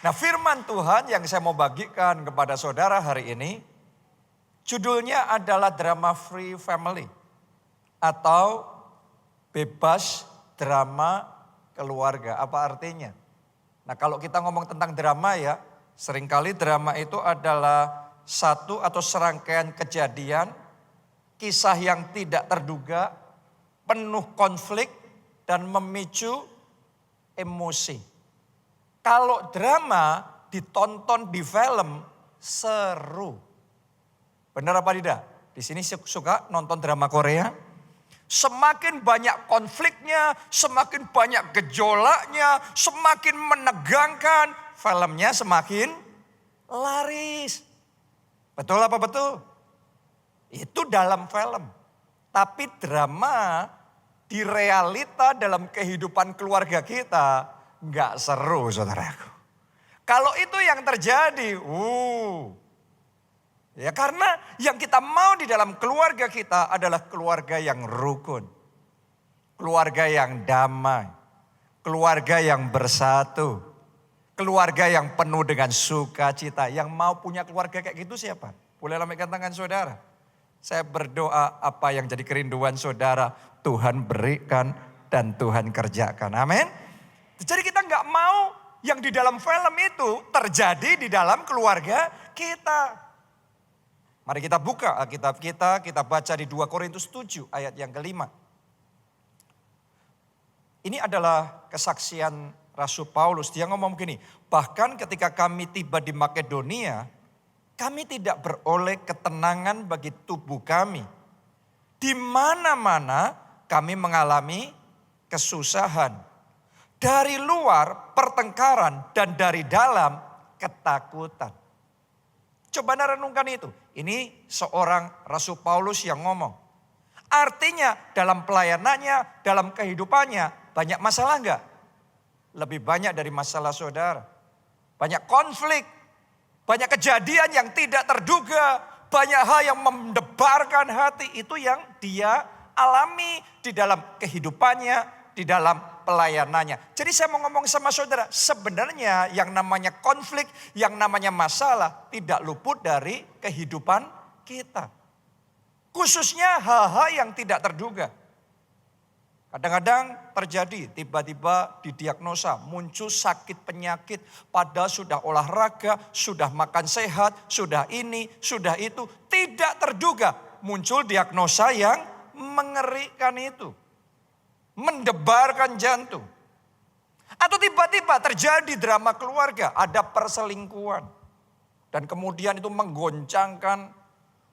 Nah, firman Tuhan yang saya mau bagikan kepada saudara hari ini, judulnya adalah drama free family atau bebas drama keluarga. Apa artinya? Nah, kalau kita ngomong tentang drama ya, seringkali drama itu adalah satu atau serangkaian kejadian, kisah yang tidak terduga, penuh konflik dan memicu emosi. Kalau drama ditonton di film seru. Benar apa tidak? Di sini suka nonton drama Korea. Semakin banyak konfliknya, semakin banyak gejolaknya, semakin menegangkan, filmnya semakin laris. Betul apa betul? Itu dalam film. Tapi drama di realita dalam kehidupan keluarga kita nggak seru, saudaraku. Kalau itu yang terjadi, ya karena yang kita mau di dalam keluarga kita adalah keluarga yang rukun. Keluarga yang damai. Keluarga yang bersatu. Keluarga yang penuh dengan sukacita. Yang mau punya keluarga kayak gitu siapa? Boleh lambaikan tangan saudara. Saya berdoa apa yang jadi kerinduan saudara, Tuhan berikan dan Tuhan kerjakan. Amin. Jadi kita nggak mau yang di dalam film itu terjadi di dalam keluarga kita. Mari kita buka Alkitab kita baca di 2 Korintus 7 ayat yang kelima. Ini adalah kesaksian Rasul Paulus. Dia ngomong begini, bahkan ketika kami tiba di Makedonia, kami tidak beroleh ketenangan bagi tubuh kami. Di mana-mana kami mengalami kesusahan. Dari luar pertengkaran dan dari dalam ketakutan. Coba renungkan itu. Ini seorang Rasul Paulus yang ngomong. Artinya dalam pelayanannya, dalam kehidupannya banyak masalah enggak? Lebih banyak dari masalah saudara. Banyak konflik, banyak kejadian yang tidak terduga, banyak hal yang mendebarkan hati. Itu yang dia alami di dalam kehidupannya, di dalam pelayanannya. Jadi saya mau ngomong sama saudara, sebenarnya yang namanya konflik, yang namanya masalah tidak luput dari kehidupan kita. Khususnya hal-hal yang tidak terduga. Kadang-kadang terjadi tiba-tiba didiagnosa muncul sakit penyakit padahal sudah olahraga, sudah makan sehat, sudah ini, sudah itu. Tidak terduga muncul diagnosa yang mengerikan itu. Mendebarkan jantung. Atau tiba-tiba terjadi drama keluarga, ada perselingkuhan. Dan kemudian itu menggoncangkan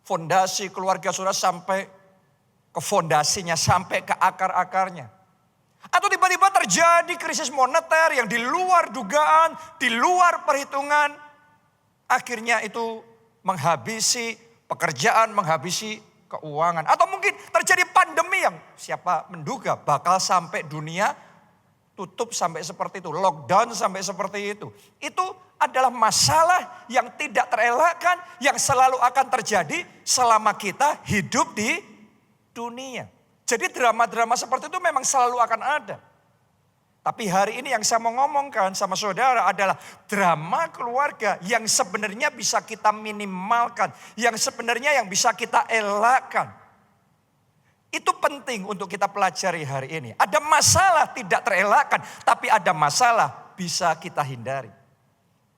fondasi keluarga saudara sampai ke fondasinya, sampai ke akar-akarnya. Atau tiba-tiba terjadi krisis moneter yang di luar dugaan, di luar perhitungan. Akhirnya itu menghabisi pekerjaan, menghabisi keuangan. Atau mungkin terjadi pandemi yang siapa menduga bakal sampai dunia tutup sampai seperti itu. Lockdown sampai seperti itu. Itu adalah masalah yang tidak terelakkan. Yang selalu akan terjadi selama kita hidup di dunia. Jadi drama-drama seperti itu memang selalu akan ada. Tapi hari ini yang saya mau ngomongkan sama saudara adalah drama keluarga yang sebenarnya bisa kita minimalkan. Yang sebenarnya yang bisa kita elakkan. Itu penting untuk kita pelajari hari ini. Ada masalah tidak terelakkan, tapi ada masalah bisa kita hindari.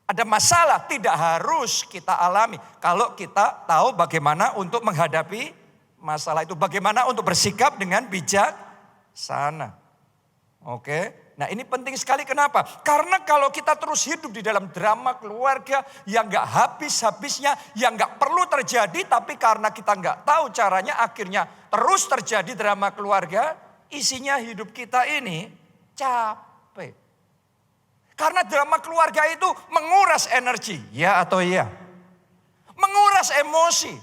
Ada masalah tidak harus kita alami. Kalau kita tahu bagaimana untuk menghadapi masalah itu. Bagaimana untuk bersikap dengan bijaksana. Oke. Nah ini penting sekali kenapa? Karena kalau kita terus hidup di dalam drama keluarga yang gak habis-habisnya, yang gak perlu terjadi, tapi karena kita gak tahu caranya akhirnya terus terjadi drama keluarga, isinya hidup kita ini capek. Karena drama keluarga itu menguras energi, ya atau iya? Menguras emosi.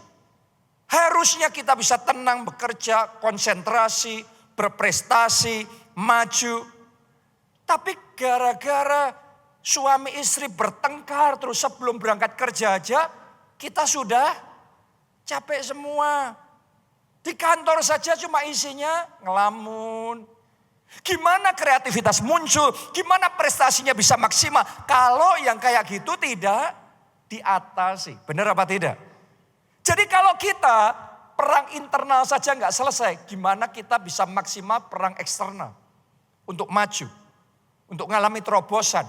Harusnya kita bisa tenang bekerja, konsentrasi, berprestasi, maju. Tapi gara-gara suami istri bertengkar terus sebelum berangkat kerja aja, kita sudah capek semua. Di kantor saja cuma isinya ngelamun, Gimana kreativitas muncul, gimana prestasinya bisa maksimal. Kalau yang kayak gitu tidak diatasi. Benar apa tidak? Jadi kalau kita perang internal saja nggak selesai, gimana kita bisa maksimal perang eksternal. Untuk maju, untuk mengalami terobosan,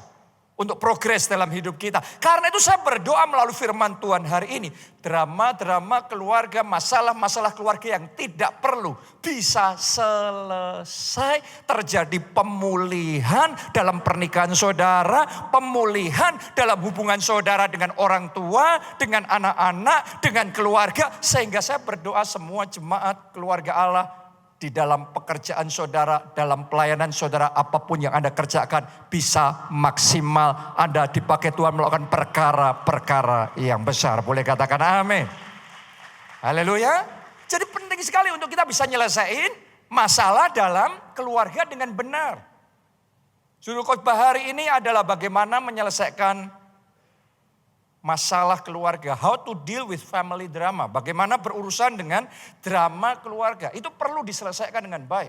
untuk progres dalam hidup kita. Karena itu saya berdoa melalui firman Tuhan hari ini. Drama-drama keluarga, masalah-masalah keluarga yang tidak perlu bisa selesai. Terjadi pemulihan dalam pernikahan saudara, pemulihan dalam hubungan saudara dengan orang tua, dengan anak-anak, dengan keluarga. Sehingga saya berdoa semua jemaat keluarga Allah di dalam pekerjaan saudara, dalam pelayanan saudara, apapun yang Anda kerjakan bisa maksimal. Anda dipakai Tuhan melakukan perkara-perkara yang besar. Boleh katakan amin. Haleluya. Jadi penting sekali untuk kita bisa nyelesain masalah dalam keluarga dengan benar. Judul khotbah hari ini adalah bagaimana menyelesaikan masalah keluarga, how to deal with family drama. Bagaimana berurusan dengan drama keluarga. Itu perlu diselesaikan dengan baik.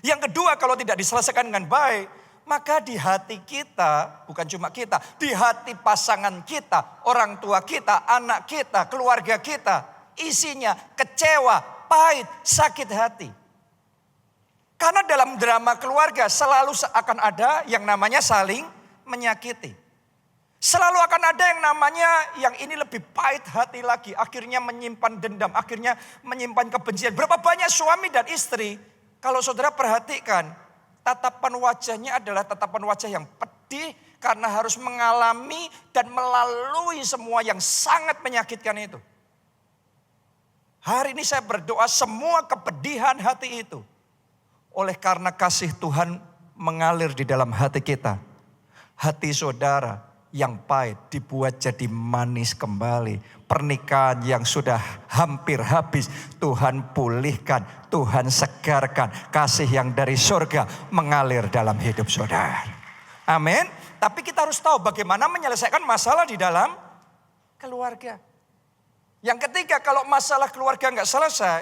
Yang kedua, kalau tidak diselesaikan dengan baik, maka di hati kita, bukan cuma kita, di hati pasangan kita, orang tua kita, anak kita, keluarga kita, isinya kecewa, pahit, sakit hati. Karena dalam drama keluarga selalu akan ada yang namanya saling menyakiti. Selalu akan ada yang namanya yang ini lebih pahit hati lagi. Akhirnya menyimpan dendam, akhirnya menyimpan kebencian. Berapa banyak suami dan istri, kalau saudara perhatikan, tatapan wajahnya adalah tatapan wajah yang pedih. Karena harus mengalami dan melalui semua yang sangat menyakitkan itu. Hari ini saya berdoa semua kepedihan hati itu. Oleh karena kasih Tuhan mengalir di dalam hati kita. Hati saudara yang pahit dibuat jadi manis kembali. Pernikahan yang sudah hampir habis Tuhan pulihkan, Tuhan segarkan. Kasih yang dari surga mengalir dalam hidup saudara. Amin. Tapi kita harus tahu bagaimana menyelesaikan masalah di dalam keluarga. Yang ketiga, kalau masalah keluarga nggak selesai,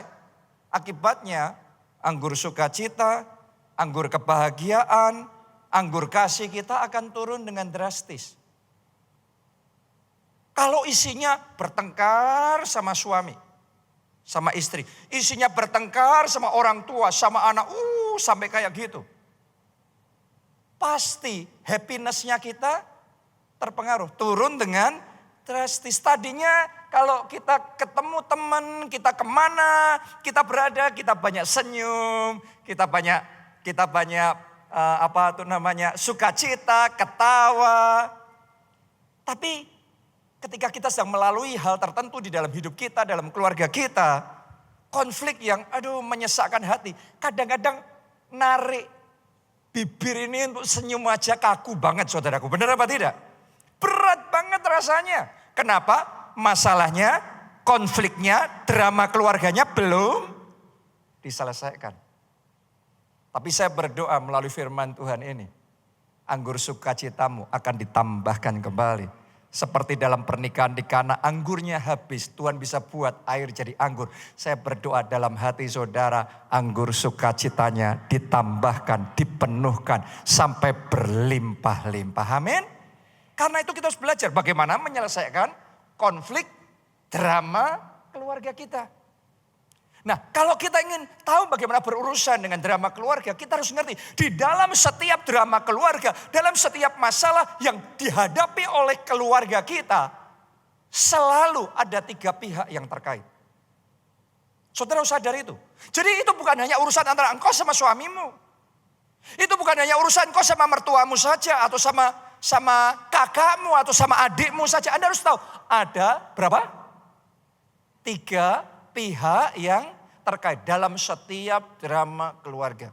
akibatnya anggur sukacita, anggur kebahagiaan, anggur kasih kita akan turun dengan drastis. Kalau isinya bertengkar sama suami, sama istri. Isinya bertengkar sama orang tua, sama anak, sampai kayak gitu. Pasti happiness-nya kita terpengaruh. Turun dengan drastis. Tadinya kalau kita ketemu teman, kita kemana, kita berada, kita banyak senyum, kita banyak sukacita, ketawa. Tapi ketika kita sedang melalui hal tertentu di dalam hidup kita, dalam keluarga kita, konflik yang menyesakkan hati. Kadang-kadang narik bibir ini untuk senyum aja kaku banget saudaraku. Benar apa tidak? Berat banget rasanya. Kenapa? Masalahnya, konfliknya, drama keluarganya belum diselesaikan. Tapi saya berdoa melalui firman Tuhan ini. Anggur sukacitamu akan ditambahkan kembali. Seperti dalam pernikahan di Kana, anggurnya habis. Tuhan bisa buat air jadi anggur. Saya berdoa dalam hati saudara, anggur sukacitanya ditambahkan, dipenuhkan sampai berlimpah-limpah. Amin. Karena itu kita harus belajar bagaimana menyelesaikan konflik drama keluarga kita. Nah, kalau kita ingin tahu bagaimana berurusan dengan drama keluarga, kita harus ngerti di dalam setiap drama keluarga, dalam setiap masalah yang dihadapi oleh keluarga kita, selalu ada 3 pihak yang terkait. Saudara harus sadar itu. Jadi itu bukan hanya urusan antara engkau sama suamimu. Itu bukan hanya urusan engkau sama mertuamu saja atau sama kakakmu atau sama adikmu saja. Anda harus tahu ada berapa? 3 pihak yang terkait dalam setiap drama keluarga.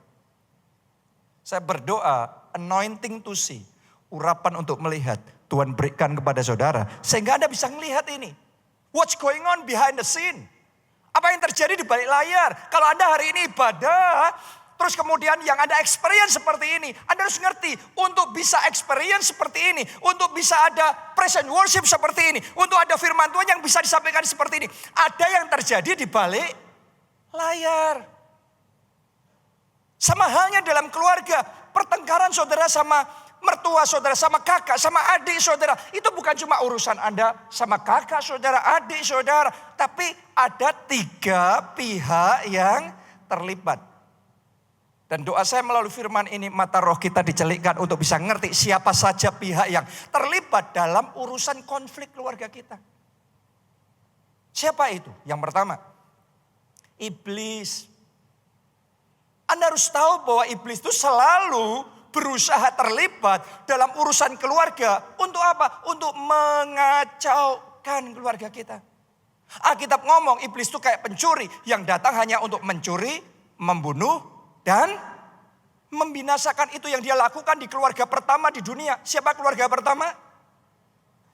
Saya berdoa, anointing to see, urapan untuk melihat, Tuhan berikan kepada saudara. Sehingga Anda bisa melihat ini. What's going on behind the scene? Apa yang terjadi di balik layar? Kalau Anda hari ini ibadah, terus kemudian yang Anda experience seperti ini. Anda harus ngerti, untuk bisa experience seperti ini. Untuk bisa ada present worship seperti ini. Untuk ada firman Tuhan yang bisa disampaikan seperti ini. Ada yang terjadi di balik layar. Sama halnya dalam keluarga, pertengkaran saudara sama mertua saudara, sama kakak, sama adik saudara. Itu bukan cuma urusan Anda sama kakak saudara, adik saudara. Tapi ada 3 pihak yang terlibat. Dan doa saya melalui firman ini, mata roh kita dicelikkan untuk bisa ngerti siapa saja pihak yang terlibat dalam urusan konflik keluarga kita. Siapa itu? Yang pertama, iblis. Anda harus tahu bahwa iblis itu selalu berusaha terlibat dalam urusan keluarga. Untuk apa? Untuk mengacaukan keluarga kita. Alkitab ngomong iblis itu kayak pencuri yang datang hanya untuk mencuri, membunuh, dan membinasakan. Itu yang dia lakukan di keluarga pertama di dunia. Siapa keluarga pertama?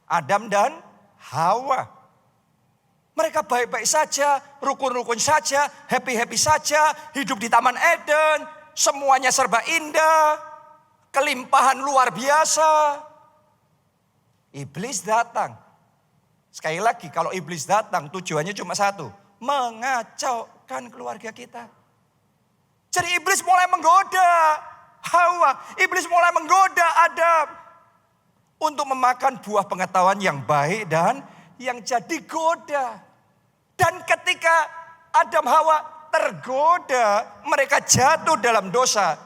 Adam dan Hawa. Mereka baik-baik saja, rukun-rukun saja, happy-happy saja, hidup di Taman Eden, semuanya serba indah, kelimpahan luar biasa. Iblis datang. Sekali lagi, kalau iblis datang tujuannya cuma satu, mengacaukan keluarga kita. Jadi iblis mulai menggoda Hawa, iblis mulai menggoda Adam untuk memakan buah pengetahuan yang baik dan yang jadi goda. Dan ketika Adam Hawa tergoda, mereka jatuh dalam dosa.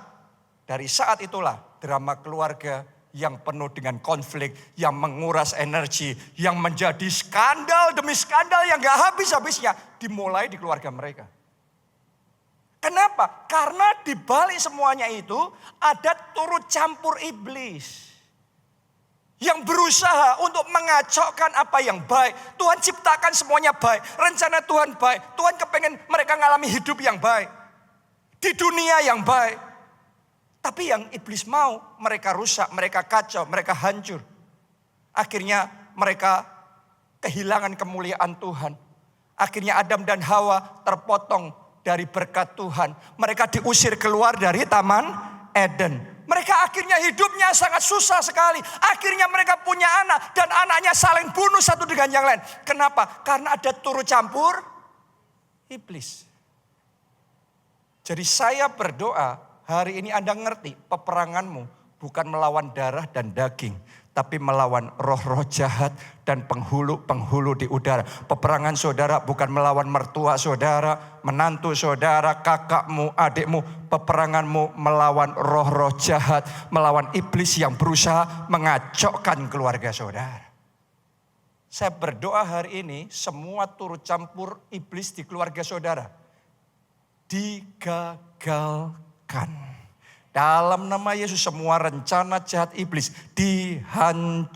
Dari saat itulah drama keluarga yang penuh dengan konflik, yang menguras energi, yang menjadi skandal demi skandal yang gak habis-habisnya dimulai di keluarga mereka. Kenapa? Karena di balik semuanya itu ada turut campur iblis yang berusaha untuk mengacaukan apa yang baik. Tuhan ciptakan semuanya baik. Rencana Tuhan baik. Tuhan kepengen mereka mengalami hidup yang baik. Di dunia yang baik. Tapi yang iblis mau, mereka rusak, mereka kacau, mereka hancur. Akhirnya mereka kehilangan kemuliaan Tuhan. Akhirnya Adam dan Hawa terpotong dari berkat Tuhan. Mereka diusir keluar dari Taman Eden. Mereka akhirnya hidupnya sangat susah sekali. Akhirnya mereka punya anak dan anaknya saling bunuh satu dengan yang lain. Kenapa? Karena ada turut campur iblis. Jadi saya berdoa hari ini Anda ngerti peperanganmu bukan melawan darah dan daging. Tapi melawan roh-roh jahat dan penghulu-penghulu di udara. Peperangan saudara bukan melawan mertua saudara, menantu saudara, kakakmu, adikmu. Peperanganmu melawan roh-roh jahat, melawan iblis yang berusaha mengacaukan keluarga saudara. Saya berdoa hari ini semua turut campur iblis di keluarga saudara digagalkan. Dalam nama Yesus semua rencana jahat iblis dihancurkan.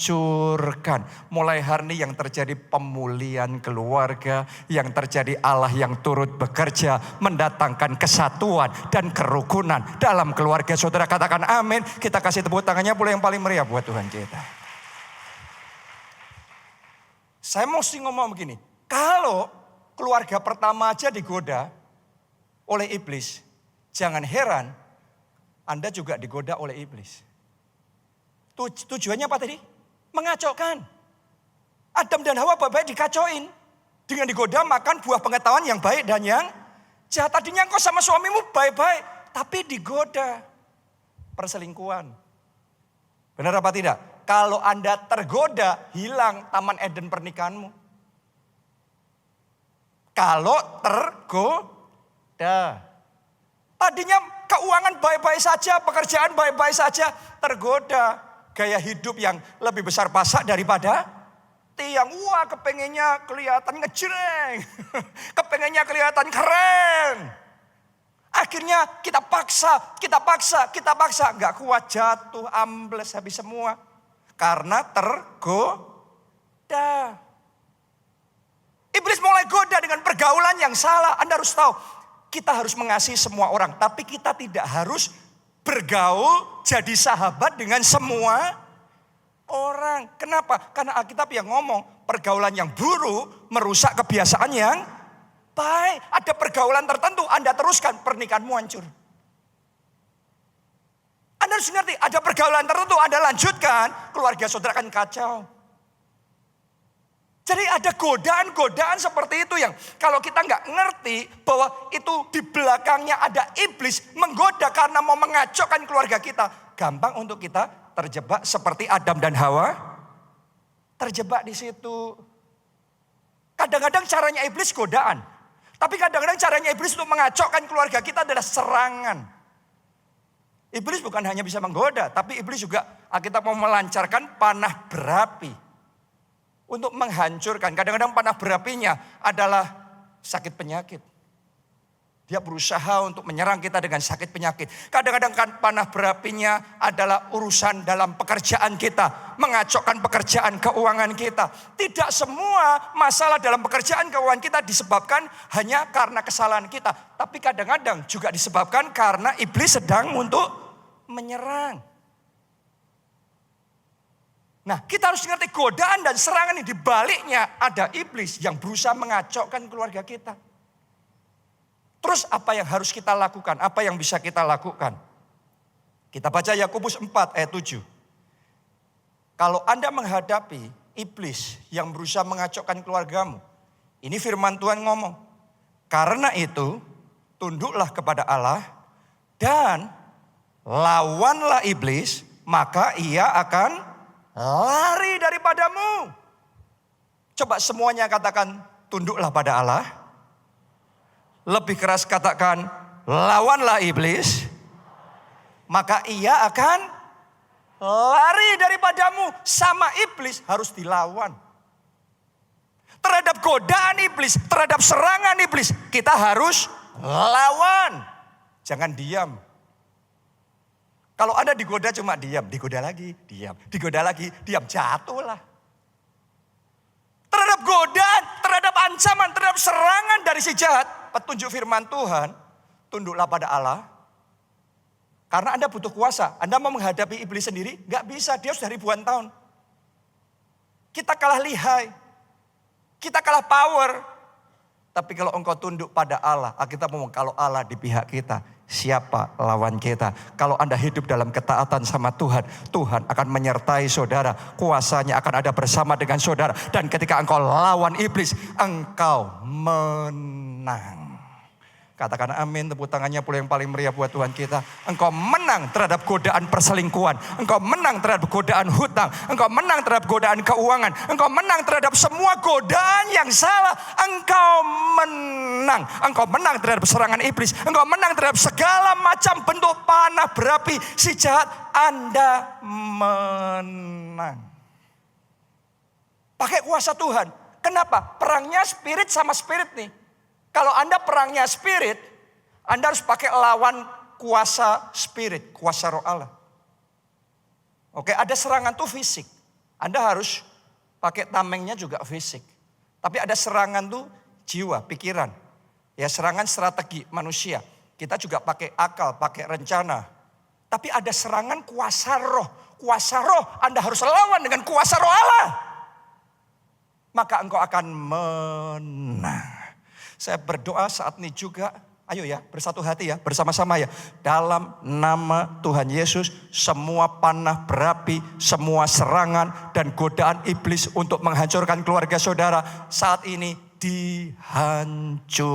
Mulai hari ini yang terjadi pemulihan keluarga, yang terjadi Allah yang turut bekerja mendatangkan kesatuan dan kerukunan dalam keluarga saudara. Katakan amin. Kita kasih tepuk tangannya pula yang paling meriah buat Tuhan kita. Saya mesti ngomong begini. Kalau keluarga pertama aja digoda oleh iblis, jangan heran Anda juga digoda oleh iblis. Tujuannya apa tadi? Mengacaukan. Adam dan Hawa baik-baik dikacauin. Dengan digoda makan buah pengetahuan yang baik dan yang jahat. Tadinya engkau sama suamimu baik-baik. Tapi digoda. Perselingkuhan. Benar apa tidak? Kalau Anda tergoda, hilang Taman Eden pernikahanmu. Kalau tergoda. Tadinya keuangan baik-baik saja, pekerjaan baik-baik saja, tergoda. Gaya hidup yang lebih besar pasak daripada tiang. Wah, kepengennya kelihatan ngejreng. Kepengennya kelihatan keren. Akhirnya kita paksa. Gak kuat, jatuh, ambles, habis semua. Karena tergoda. Iblis mulai goda dengan pergaulan yang salah. Anda harus tahu. Kita harus mengasihi semua orang. Tapi kita tidak harus bergaul jadi sahabat dengan semua orang. Kenapa? Karena Alkitab yang ngomong pergaulan yang buruk merusak kebiasaan yang baik. Ada pergaulan tertentu Anda teruskan, pernikahanmu hancur. Anda harus ngerti, ada pergaulan tertentu Anda lanjutkan, keluarga saudara akan kacau. Jadi ada godaan-godaan seperti itu yang kalau kita nggak ngerti bahwa itu di belakangnya ada iblis menggoda karena mau mengacaukan keluarga kita. Gampang untuk kita terjebak seperti Adam dan Hawa. Terjebak di situ. Kadang-kadang caranya iblis godaan. Tapi kadang-kadang caranya iblis untuk mengacaukan keluarga kita adalah serangan. Iblis bukan hanya bisa menggoda, tapi iblis juga kita mau melancarkan panah berapi. Untuk menghancurkan. Kadang-kadang panah berapinya adalah sakit penyakit. Dia berusaha untuk menyerang kita dengan sakit penyakit. Kadang-kadang kan panah berapinya adalah urusan dalam pekerjaan kita. Mengacaukan pekerjaan keuangan kita. Tidak semua masalah dalam pekerjaan keuangan kita disebabkan hanya karena kesalahan kita. Tapi kadang-kadang juga disebabkan karena iblis sedang untuk menyerang. Nah, kita harus ngerti godaan dan serangan ini, di baliknya ada iblis yang berusaha mengacaukan keluarga kita. Terus apa yang harus kita lakukan? Apa yang bisa kita lakukan? Kita baca Yakobus 4 ayat 7. Kalau Anda menghadapi iblis yang berusaha mengacaukan keluargamu, ini firman Tuhan ngomong. Karena itu, tunduklah kepada Allah dan lawanlah iblis, maka ia akan lari daripadamu. Coba semuanya katakan, tunduklah pada Allah. Lebih keras katakan, lawanlah iblis. Maka ia akan lari daripadamu. Sama iblis harus dilawan. Terhadap godaan iblis, terhadap serangan iblis, kita harus lawan. Jangan diam. Kalau Anda digoda cuma diam, digoda lagi, diam, digoda lagi, diam, jatuhlah. Terhadap godaan, terhadap ancaman, terhadap serangan dari si jahat, petunjuk firman Tuhan, tunduklah pada Allah. Karena Anda butuh kuasa, Anda mau menghadapi iblis sendiri, gak bisa, dia sudah ribuan tahun. Kita kalah lihai, kita kalah power. Tapi kalau engkau tunduk pada Allah, kita ngomong kalau Allah di pihak kita, siapa lawan kita? Kalau Anda hidup dalam ketaatan sama Tuhan, Tuhan akan menyertai saudara. Kuasanya akan ada bersama dengan saudara. Dan ketika engkau lawan iblis, engkau menang. Katakan amin, tepuk tangannya pula yang paling meriah buat Tuhan kita. Engkau menang terhadap godaan perselingkuhan. Engkau menang terhadap godaan hutang. Engkau menang terhadap godaan keuangan. Engkau menang terhadap semua godaan yang salah. Engkau menang. Engkau menang terhadap serangan iblis. Engkau menang terhadap segala macam bentuk panah berapi si jahat. Anda menang. Pakai kuasa Tuhan. Kenapa? Perangnya spirit sama spirit nih. Kalau Anda perangnya spirit, Anda harus pakai lawan kuasa spirit, kuasa roh Allah. Oke, ada serangan tuh fisik. Anda harus pakai tamengnya juga fisik. Tapi ada serangan tuh jiwa, pikiran. Ya, serangan strategi manusia. Kita juga pakai akal, pakai rencana. Tapi ada serangan kuasa roh. Kuasa roh Anda harus lawan dengan kuasa roh Allah. Maka engkau akan menang. Saya berdoa saat ini juga, ayo ya bersatu hati ya, bersama-sama ya. Dalam nama Tuhan Yesus, semua panah berapi, semua serangan dan godaan iblis untuk menghancurkan keluarga saudara saat ini dihancurkan.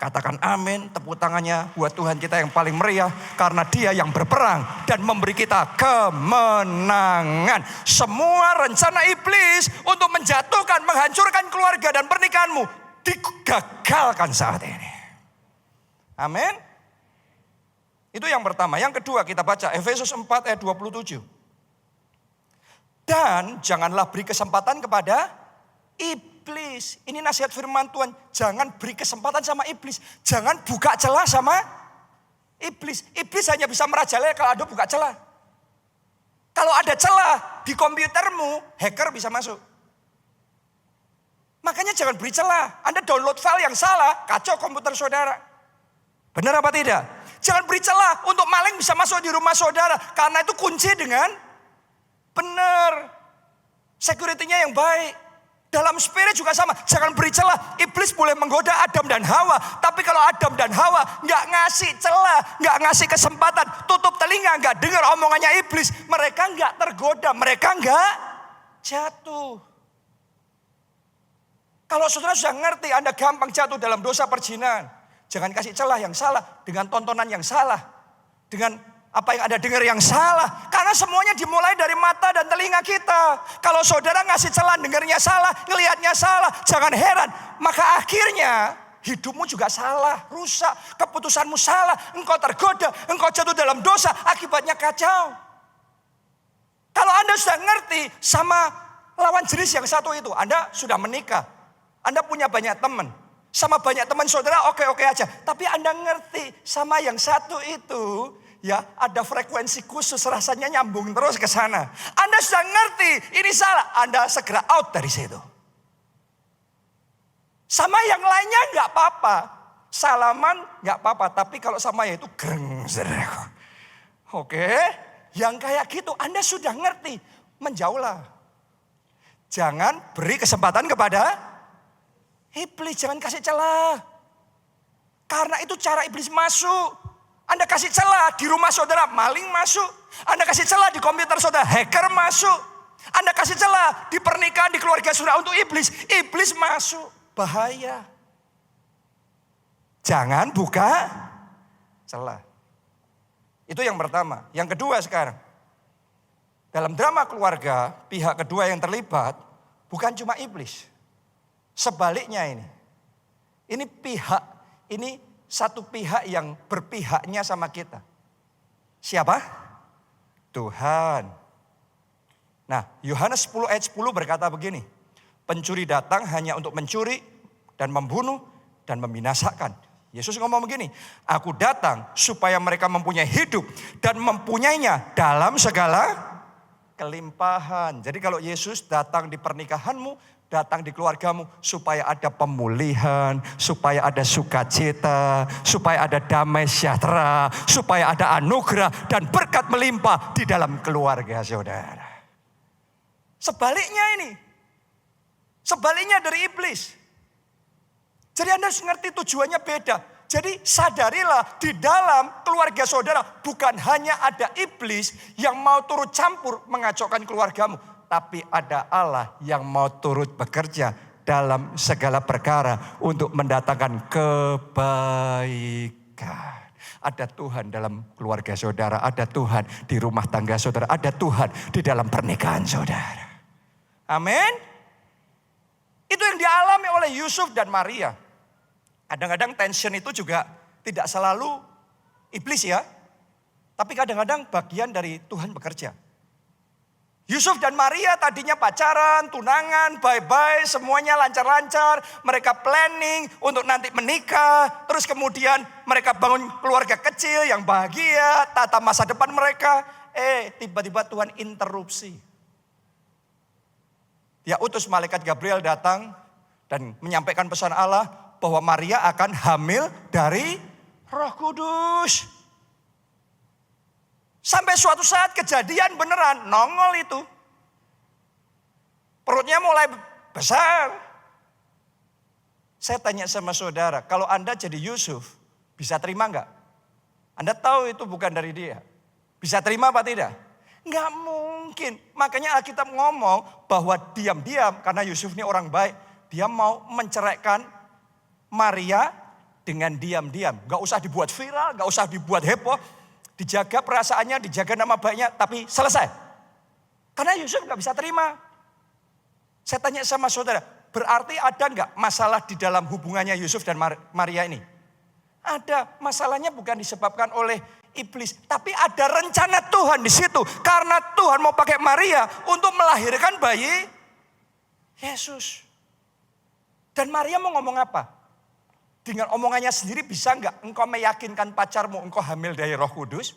Katakan amin, tepuk tangannya buat Tuhan kita yang paling meriah. Karena dia yang berperang dan memberi kita kemenangan. Semua rencana iblis untuk menjatuhkan, menghancurkan keluarga dan pernikahanmu digagalkan saat ini. Amin. Itu yang pertama. Yang kedua kita baca Efesus 4 ayat 27. Dan janganlah beri kesempatan kepada iblis. Ini nasihat firman Tuhan. Jangan beri kesempatan sama iblis. Jangan buka celah sama iblis. Iblis hanya bisa merajalela kalau ada buka celah. Kalau ada celah di komputermu, hacker bisa masuk. Makanya jangan beri celah. Anda download file yang salah, kacau komputer saudara. Benar apa tidak? Jangan beri celah untuk maling bisa masuk di rumah saudara. Karena itu kunci dengan benar. Security-nya yang baik. Dalam spirit juga sama. Jangan beri celah. Iblis boleh menggoda Adam dan Hawa. Tapi kalau Adam dan Hawa nggak ngasih celah, nggak ngasih kesempatan, tutup telinga, nggak dengar omongannya iblis, mereka nggak tergoda, mereka nggak jatuh. Kalau saudara sudah ngerti Anda gampang jatuh dalam dosa perzinahan. Jangan kasih celah yang salah dengan tontonan yang salah. Dengan apa yang Anda dengar yang salah. Karena semuanya dimulai dari mata dan telinga kita. Kalau saudara ngasih celah dengarnya salah, ngelihatnya salah, jangan heran. Maka akhirnya hidupmu juga salah, rusak. Keputusanmu salah, engkau tergoda, engkau jatuh dalam dosa, akibatnya kacau. Kalau Anda sudah ngerti sama lawan jenis yang satu itu, Anda sudah menikah. Anda punya banyak teman. Sama banyak teman saudara oke-oke aja. Tapi Anda ngerti sama yang satu itu, ya ada frekuensi khusus rasanya nyambung terus ke sana. Anda sudah ngerti ini salah, Anda segera out dari situ. Sama yang lainnya nggak apa-apa. Salaman nggak apa-apa, tapi kalau sama ya itu greng, saudaraku. Oke, yang kayak gitu Anda sudah ngerti, menjauhlah. Jangan beri kesempatan kepada iblis, jangan kasih celah. Karena itu cara iblis masuk. Anda kasih celah di rumah saudara, maling masuk. Anda kasih celah di komputer saudara, hacker masuk. Anda kasih celah di pernikahan, di keluarga saudara untuk iblis. Iblis masuk, bahaya. Jangan buka celah. Itu yang pertama. Yang kedua sekarang. Dalam drama keluarga, pihak kedua yang terlibat bukan cuma iblis. Sebaliknya ini. Ini satu pihak yang berpihaknya sama kita. Siapa? Tuhan. Nah, Yohanes 10 ayat 10 berkata begini. Pencuri datang hanya untuk mencuri dan membunuh dan membinasakan. Yesus ngomong begini. Aku datang supaya mereka mempunyai hidup dan mempunyainya dalam segala kelimpahan. Jadi kalau Yesus datang di pernikahanmu, datang di keluargamu supaya ada pemulihan, supaya ada sukacita, supaya ada damai sejahtera, supaya ada anugerah dan berkat melimpah di dalam keluarga saudara. Sebaliknya dari iblis. Jadi Anda harus ngerti tujuannya beda. Jadi sadarilah di dalam keluarga saudara bukan hanya ada iblis yang mau turut campur mengacaukan keluargamu. Tapi ada Allah yang mau turut bekerja dalam segala perkara untuk mendatangkan kebaikan. Ada Tuhan dalam keluarga saudara, ada Tuhan di rumah tangga saudara, ada Tuhan di dalam pernikahan saudara. Amin. Itu yang dialami oleh Yusuf dan Maria. Kadang-kadang tension itu juga tidak selalu iblis ya. Tapi kadang-kadang bagian dari Tuhan bekerja. Yusuf dan Maria tadinya pacaran, tunangan, bye-bye, semuanya lancar-lancar. Mereka planning untuk nanti menikah. Terus kemudian mereka bangun keluarga kecil yang bahagia, tata masa depan mereka. Tiba-tiba Tuhan interupsi. Dia utus malaikat Gabriel datang dan menyampaikan pesan Allah bahwa Maria akan hamil dari Roh Kudus. Sampai suatu saat kejadian beneran, nongol itu. Perutnya mulai besar. Saya tanya sama saudara, kalau Anda jadi Yusuf, bisa terima enggak? Anda tahu itu bukan dari dia. Bisa terima apa tidak? Enggak mungkin. Makanya Alkitab ngomong bahwa diam-diam, karena Yusuf ini orang baik, dia mau menceraikan Maria dengan diam-diam. Enggak usah dibuat viral, enggak usah dibuat heboh. Dijaga perasaannya, dijaga nama baiknya, tapi selesai. Karena Yusuf gak bisa terima. Saya tanya sama saudara, berarti ada gak masalah di dalam hubungannya Yusuf dan Maria ini? Ada, masalahnya bukan disebabkan oleh iblis. Tapi ada rencana Tuhan di situ. Karena Tuhan mau pakai Maria untuk melahirkan bayi Yesus. Dan Maria mau ngomong apa? Dengan omongannya sendiri bisa enggak engkau meyakinkan pacarmu engkau hamil dari Roh Kudus?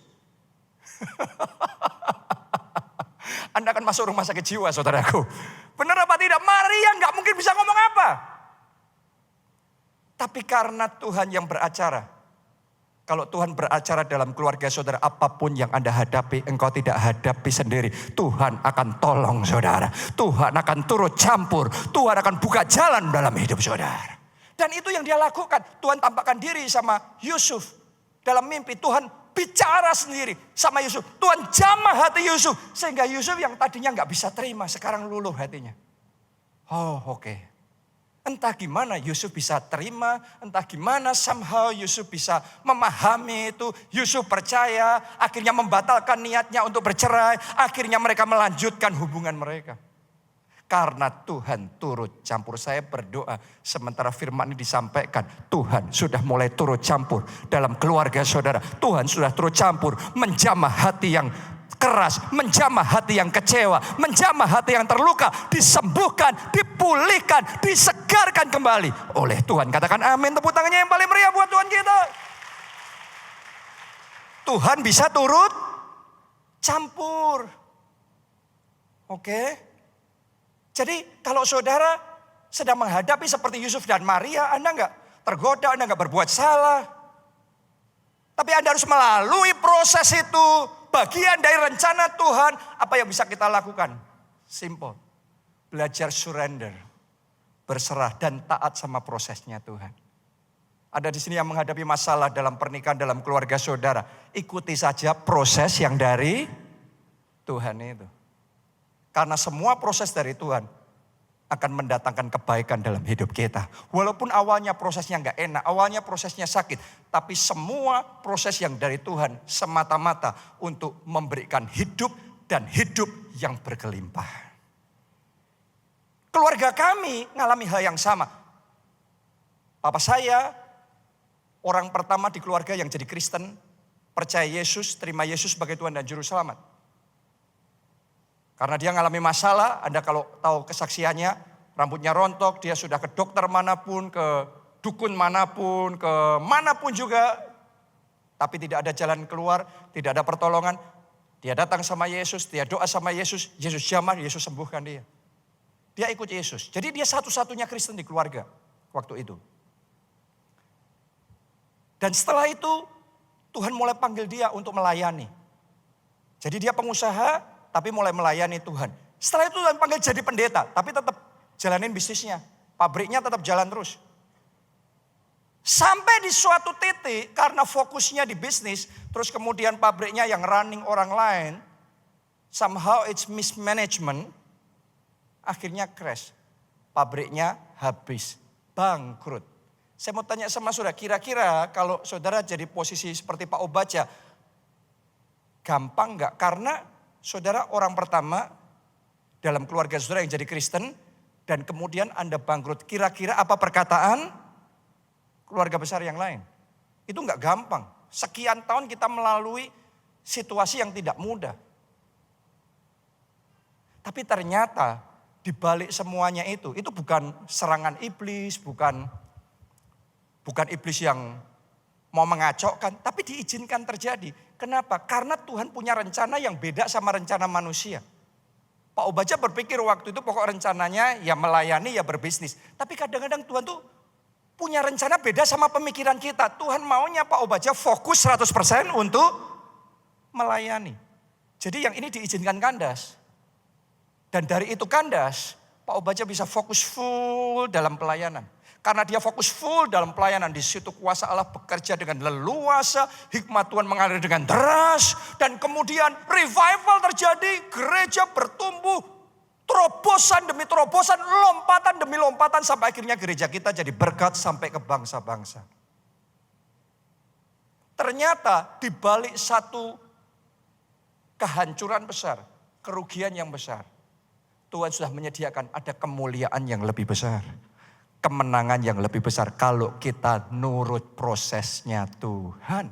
Anda akan masuk rumah sakit jiwa saudaraku. Benar apa tidak? Maria enggak mungkin bisa ngomong apa. Tapi karena Tuhan yang beracara. Kalau Tuhan beracara dalam keluarga saudara, apapun yang Anda hadapi, engkau tidak hadapi sendiri. Tuhan akan tolong saudara. Tuhan akan turut campur. Tuhan akan buka jalan dalam hidup saudara. Dan itu yang dia lakukan. Tuhan tampakkan diri sama Yusuf. Dalam mimpi Tuhan bicara sendiri sama Yusuf. Tuhan jamah hati Yusuf. Sehingga Yusuf yang tadinya gak bisa terima sekarang luluh hatinya. Oh oke. Entah gimana Yusuf bisa terima, entah gimana somehow Yusuf bisa memahami itu. Yusuf percaya, akhirnya membatalkan niatnya untuk bercerai. Akhirnya mereka melanjutkan hubungan mereka. Karena Tuhan turut campur. Saya berdoa sementara firman ini disampaikan. Tuhan sudah mulai turut campur dalam keluarga saudara. Tuhan sudah turut campur menjamah hati yang keras, menjamah hati yang kecewa, menjamah hati yang terluka, disembuhkan, dipulihkan, disegarkan kembali oleh Tuhan. Katakan amin, tepuk tangannya yang paling meriah buat Tuhan kita. Tuhan bisa turut campur. Oke. Jadi kalau saudara sedang menghadapi seperti Yusuf dan Maria, Anda enggak tergoda, Anda enggak berbuat salah. Tapi Anda harus melalui proses itu. Bagian dari rencana Tuhan, apa yang bisa kita lakukan? Simple. Belajar surrender. Berserah dan taat sama prosesnya Tuhan. Ada di sini yang menghadapi masalah dalam pernikahan, dalam keluarga saudara. Ikuti saja proses yang dari Tuhan itu. Karena semua proses dari Tuhan akan mendatangkan kebaikan dalam hidup kita. Walaupun awalnya prosesnya nggak enak, awalnya prosesnya sakit. Tapi semua proses yang dari Tuhan semata-mata untuk memberikan hidup dan hidup yang berkelimpah. Keluarga kami mengalami hal yang sama. Papa saya orang pertama di keluarga yang jadi Kristen, percaya Yesus, terima Yesus sebagai Tuhan dan Juru Selamat. Karena dia mengalami masalah, Anda kalau tahu kesaksiannya, rambutnya rontok, dia sudah ke dokter manapun, ke dukun manapun, ke manapun juga. Tapi tidak ada jalan keluar, tidak ada pertolongan. Dia datang sama Yesus, dia doa sama Yesus, Yesus jamah, Yesus sembuhkan dia. Dia ikut Yesus. Jadi dia satu-satunya Kristen di keluarga waktu itu. Dan setelah itu Tuhan mulai panggil dia untuk melayani. Jadi dia pengusaha, tapi mulai melayani Tuhan. Setelah itu Tuhan panggil jadi pendeta, tapi tetap jalanin bisnisnya. Pabriknya tetap jalan terus. Sampai di suatu titik karena fokusnya di bisnis, terus kemudian pabriknya yang running orang lain, somehow it's mismanagement, akhirnya crash. Pabriknya habis, bangkrut. Saya mau tanya sama saudara, kira-kira kalau saudara jadi posisi seperti Pak Obaja, gampang nggak? Karena saudara orang pertama dalam keluarga saudara yang jadi Kristen dan kemudian Anda bangkrut. Kira-kira apa perkataan keluarga besar yang lain? Itu enggak gampang. Sekian tahun kita melalui situasi yang tidak mudah. Tapi ternyata di balik semuanya itu bukan serangan iblis, bukan iblis yang mau mengacaukan, tapi diizinkan terjadi. Kenapa? Karena Tuhan punya rencana yang beda sama rencana manusia. Pak Obaja berpikir waktu itu pokok rencananya ya melayani, ya berbisnis. Tapi kadang-kadang Tuhan tuh punya rencana beda sama pemikiran kita. Tuhan maunya Pak Obaja fokus 100% untuk melayani. Jadi yang ini diizinkan kandas. Dan dari itu kandas, Pak Obaja bisa fokus full dalam pelayanan. Karena dia fokus full dalam pelayanan, di situ kuasa Allah bekerja dengan leluasa, hikmat Tuhan mengalir dengan deras, dan kemudian revival terjadi, gereja bertumbuh, terobosan demi terobosan, lompatan demi lompatan, sampai akhirnya gereja kita jadi berkat sampai ke bangsa-bangsa. Ternyata di balik satu kehancuran besar, kerugian yang besar, Tuhan sudah menyediakan ada kemuliaan yang lebih besar. Kemenangan yang lebih besar kalau kita nurut prosesnya Tuhan.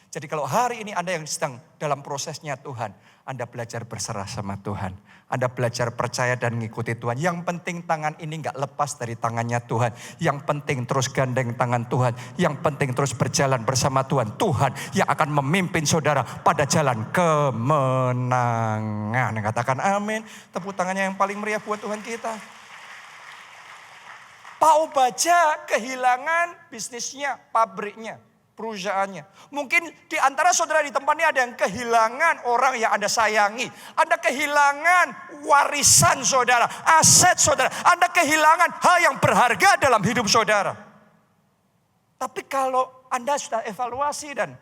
Jadi kalau hari ini Anda yang sedang dalam prosesnya Tuhan, Anda belajar berserah sama Tuhan. Anda belajar percaya dan mengikuti Tuhan. Yang penting tangan ini gak lepas dari tangannya Tuhan. Yang penting terus gandeng tangan Tuhan. Yang penting terus berjalan bersama Tuhan. Tuhan yang akan memimpin saudara pada jalan kemenangan. Katakan amin. Tepuk tangannya yang paling meriah buat Tuhan kita. Pak Obaja kehilangan bisnisnya, pabriknya, perusahaannya. Mungkin di antara saudara di tempat ini ada yang kehilangan orang yang Anda sayangi. Anda kehilangan warisan saudara, aset saudara. Anda kehilangan hal yang berharga dalam hidup saudara. Tapi kalau Anda sudah evaluasi dan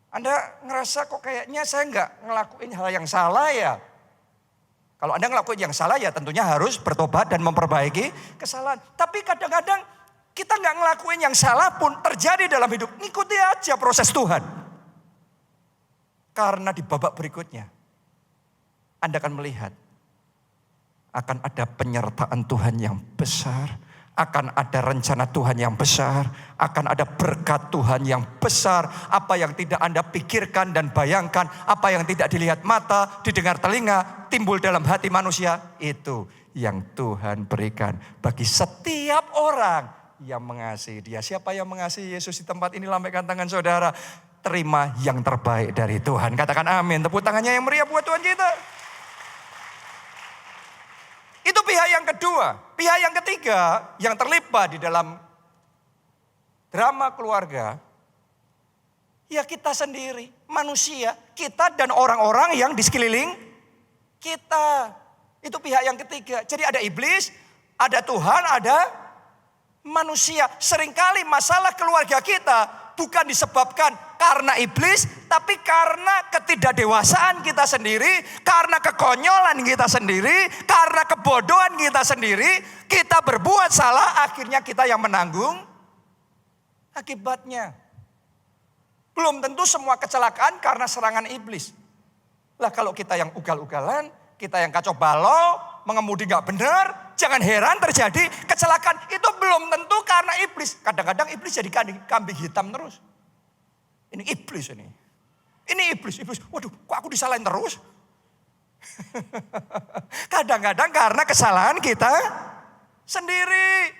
Anda ngerasa kok kayaknya saya nggak ngelakuin hal yang salah ya. Kalau Anda ngelakuin yang salah ya tentunya harus bertobat dan memperbaiki kesalahan. Tapi kadang-kadang kita nggak ngelakuin yang salah pun terjadi dalam hidup. Ngikuti aja proses Tuhan. Karena di babak berikutnya Anda akan melihat akan ada penyertaan Tuhan yang besar. Akan ada rencana Tuhan yang besar. Akan ada berkat Tuhan yang besar. Apa yang tidak Anda pikirkan dan bayangkan. Apa yang tidak dilihat mata, didengar telinga, timbul dalam hati manusia. Itu yang Tuhan berikan bagi setiap orang yang mengasihi Dia. Siapa yang mengasihi Yesus di tempat ini? Lambaikan tangan saudara. Terima yang terbaik dari Tuhan. Katakan amin. Tepuk tangannya yang meriah buat Tuhan kita. Itu pihak yang kedua. Pihak yang ketiga yang terlibat di dalam drama keluarga. Ya kita sendiri, manusia. Kita dan orang-orang yang di sekeliling kita. Itu pihak yang ketiga. Jadi ada iblis, ada Tuhan, ada manusia. Seringkali masalah keluarga kita bukan disebabkan karena iblis, tapi karena ketidakdewasaan kita sendiri, karena kekonyolan kita sendiri, karena kebodohan kita sendiri, kita berbuat salah, akhirnya kita yang menanggung akibatnya. Belum tentu semua kecelakaan karena serangan iblis. Lah kalau kita yang ugal-ugalan, kita yang kacau balau, mengemudi gak benar, jangan heran terjadi kecelakaan. Itu belum tentu karena iblis. Kadang-kadang iblis jadi kambing hitam terus. Ini iblis ini. Ini iblis. Waduh, kok aku disalahin terus? Kadang-kadang karena kesalahan kita sendiri.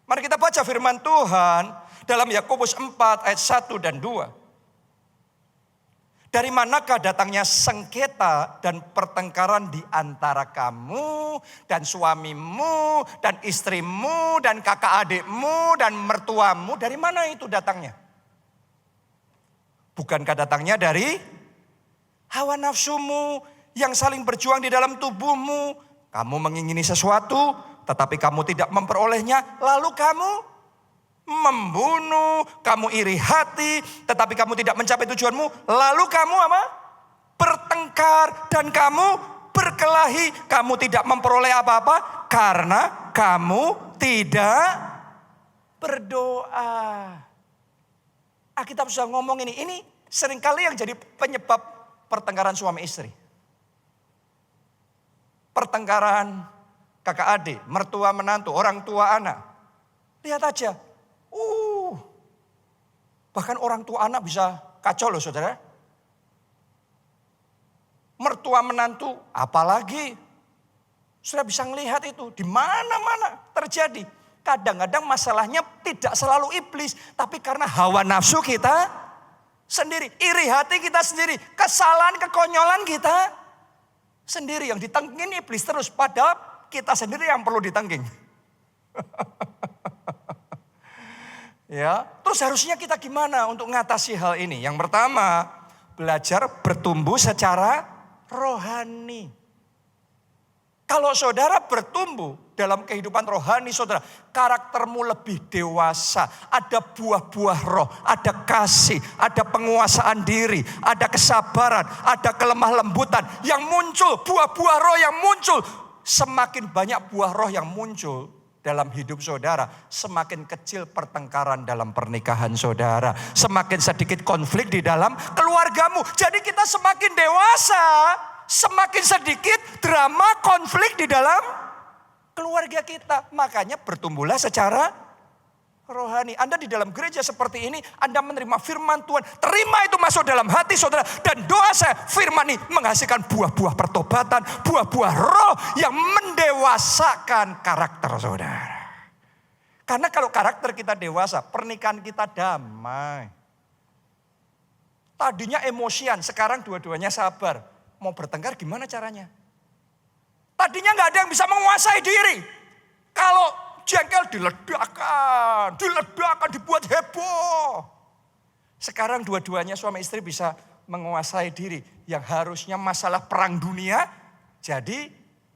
Mari kita baca firman Tuhan dalam Yakobus 4 ayat 1 dan 2. Dari manakah datangnya sengketa dan pertengkaran di antara kamu dan suamimu dan istrimu dan kakak adikmu dan mertuamu? Dari mana itu datangnya? Bukankah datangnya dari hawa nafsumu yang saling berjuang di dalam tubuhmu? Kamu mengingini sesuatu tetapi kamu tidak memperolehnya. Lalu kamu membunuh, kamu iri hati, tetapi kamu tidak mencapai tujuanmu. Lalu kamu apa? Bertengkar dan kamu berkelahi. Kamu tidak memperoleh apa-apa karena kamu tidak berdoa. Alkitab sudah ngomong ini seringkali yang jadi penyebab pertengkaran suami istri. Pertengkaran kakak adik, mertua menantu, orang tua anak. Lihat aja. Bahkan orang tua anak bisa kacau loh saudara. Mertua menantu apalagi. Sudah bisa melihat itu di mana-mana terjadi. Kadang-kadang masalahnya tidak selalu iblis. Tapi karena hawa nafsu kita sendiri. Iri hati kita sendiri. Kesalahan, kekonyolan kita sendiri. Yang ditengking iblis terus. Padahal kita sendiri yang perlu ditengking. Ya, terus harusnya kita gimana untuk mengatasi hal ini? Yang pertama, belajar bertumbuh secara rohani. Kalau saudara bertumbuh dalam kehidupan rohani saudara, karaktermu lebih dewasa. Ada buah-buah roh, ada kasih, ada penguasaan diri, ada kesabaran, ada kelemah lembutan yang muncul. Buah-buah roh yang muncul. Semakin banyak buah roh yang muncul dalam hidup saudara, semakin kecil pertengkaran dalam pernikahan saudara. Semakin sedikit konflik di dalam keluargamu. Jadi kita semakin dewasa, semakin sedikit drama konflik di dalam keluarga kita. Makanya bertumbuhlah secara rohani. Anda di dalam gereja seperti ini, Anda menerima firman Tuhan. Terima itu masuk dalam hati saudara. Dan doa saya, firman ini menghasilkan buah-buah pertobatan, buah-buah roh yang mendewasakan karakter saudara. Karena kalau karakter kita dewasa, pernikahan kita damai. Tadinya emosian, sekarang dua-duanya sabar. Mau bertengkar gimana caranya? Tadinya gak ada yang bisa menguasai diri. Kalau jengkel diledakkan, dibuat heboh. Sekarang dua-duanya suami istri bisa menguasai diri. Yang harusnya masalah perang dunia jadi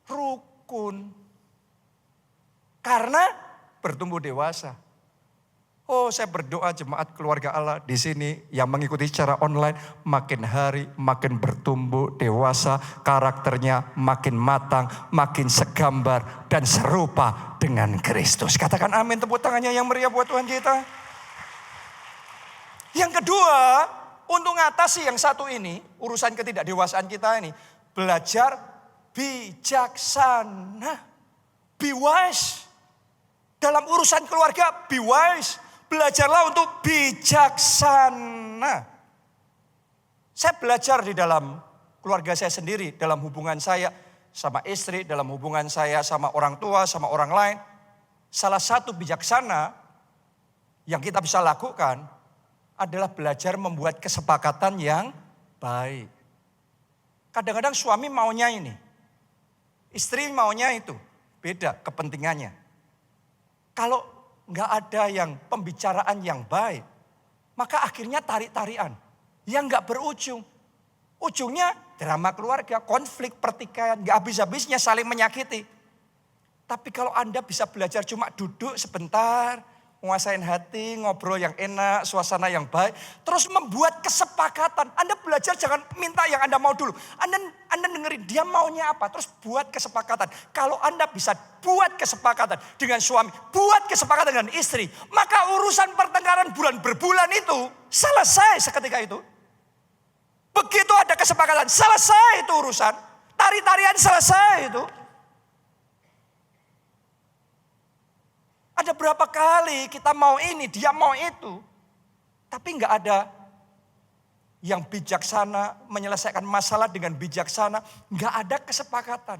rukun. Karena bertumbuh dewasa. Oh, saya berdoa jemaat keluarga Allah di sini yang mengikuti secara online makin hari makin bertumbuh dewasa, karakternya makin matang, makin segambar dan serupa dengan Kristus. Katakan amin, tepuk tangannya yang meriah buat Tuhan kita. Yang kedua, untuk mengatasi yang satu ini, urusan ketidakdewasaan kita ini, belajar bijaksana. Be wise. Dalam urusan keluarga, be wise. Belajarlah untuk bijaksana. Saya belajar di dalam keluarga saya sendiri, dalam hubungan saya sama istri, dalam hubungan saya sama orang tua, sama orang lain. Salah satu bijaksana yang kita bisa lakukan adalah belajar membuat kesepakatan yang baik. Kadang-kadang suami maunya ini, istri maunya itu, beda kepentingannya. Kalau nggak ada yang pembicaraan yang baik, maka akhirnya tarik-tarian yang nggak berujung. Ujungnya drama keluarga, konflik, pertikaian, nggak habis-habisnya saling menyakiti. Tapi kalau Anda bisa belajar cuma duduk sebentar, menguasain hati, ngobrol yang enak, suasana yang baik, terus membuat kesepakatan. Anda belajar jangan minta yang Anda mau dulu. Anda dengerin dia maunya apa, terus buat kesepakatan. Kalau Anda bisa buat kesepakatan dengan suami, buat kesepakatan dengan istri, maka urusan pertengkaran bulan berbulan itu selesai seketika itu. Begitu ada kesepakatan, selesai itu urusan. Tari-tarian selesai itu. Ada berapa kali kita mau ini, dia mau itu. Tapi nggak ada yang bijaksana, menyelesaikan masalah dengan bijaksana. Nggak ada kesepakatan.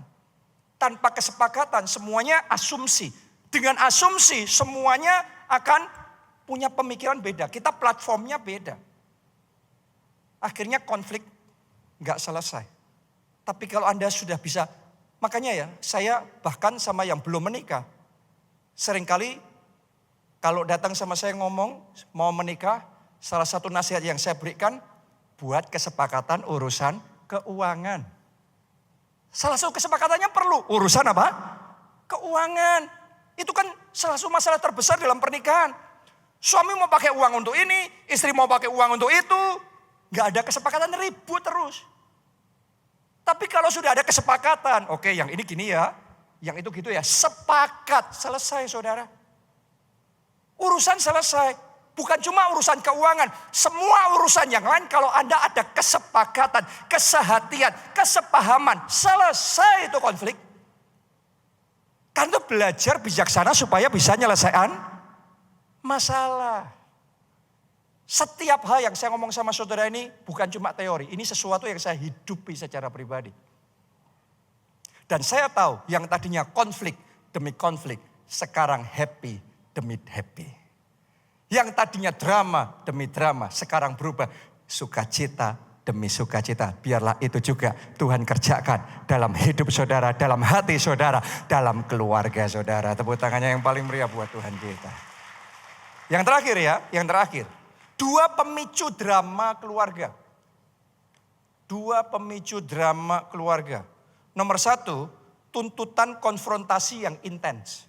Tanpa kesepakatan semuanya asumsi. Dengan asumsi semuanya akan punya pemikiran beda. Kita platformnya beda. Akhirnya konflik nggak selesai. Tapi kalau Anda sudah bisa, makanya ya saya bahkan sama yang belum menikah. Seringkali kalau datang sama saya ngomong mau menikah, salah satu nasihat yang saya berikan, buat kesepakatan urusan keuangan. Salah satu kesepakatannya perlu urusan apa? Keuangan. Itu kan salah satu masalah terbesar dalam pernikahan. Suami mau pakai uang untuk ini, istri mau pakai uang untuk itu. Gak ada kesepakatan, ribut terus. Tapi kalau sudah ada kesepakatan, oke yang ini gini ya. Yang itu gitu ya, sepakat, selesai saudara. Urusan selesai, bukan cuma urusan keuangan. Semua urusan yang lain kalau Anda ada kesepakatan, kesehatian, kesepahaman, selesai itu konflik. Kan itu belajar bijaksana supaya bisa menyelesaikan masalah. Setiap hal yang saya ngomong sama saudara ini bukan cuma teori, ini sesuatu yang saya hidupi secara pribadi. Dan saya tahu yang tadinya konflik demi konflik, sekarang happy demi happy. Yang tadinya drama demi drama, sekarang berubah sukacita demi sukacita. Biarlah itu juga Tuhan kerjakan dalam hidup saudara, dalam hati saudara, dalam keluarga saudara. Tepuk tangannya yang paling meriah buat Tuhan kita. Yang terakhir ya, yang terakhir. 2 pemicu drama keluarga. 2 pemicu drama keluarga. Nomor 1, tuntutan konfrontasi yang intens.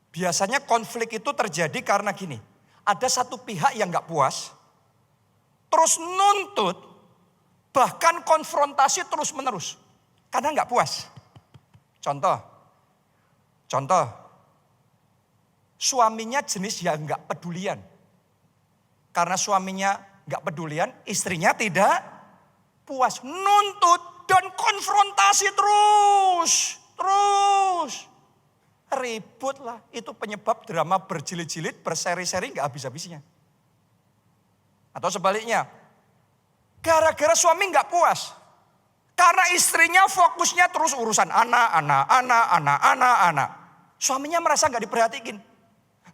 Biasanya konflik itu terjadi karena gini. Ada satu pihak yang gak puas. Terus nuntut. Bahkan konfrontasi terus menerus. Karena gak puas. Contoh. Suaminya jenis yang gak pedulian. Karena suaminya gak pedulian, istrinya tidak puas. Nuntut. Dan konfrontasi terus. Ribut lah. Itu penyebab drama berjilid-jilid, berseri-seri gak habis-habisnya. Atau sebaliknya. Gara-gara suami gak puas. Karena istrinya fokusnya terus urusan anak. Suaminya merasa gak diperhatiin.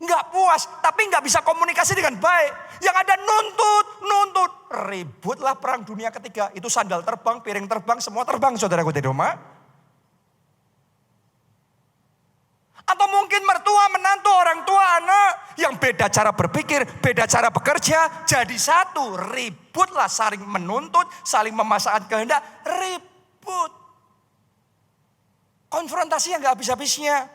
Gak puas, tapi gak bisa komunikasi dengan baik. Yang ada nuntut. Ributlah perang dunia ketiga. Itu sandal terbang, piring terbang, semua terbang saudaraku di rumah. Atau mungkin mertua, menantu, orang tua, anak. Yang beda cara berpikir, beda cara bekerja. Jadi satu, ributlah saling menuntut, saling memasakkan kehendak. Ribut. Konfrontasi yang gak habis-habisnya.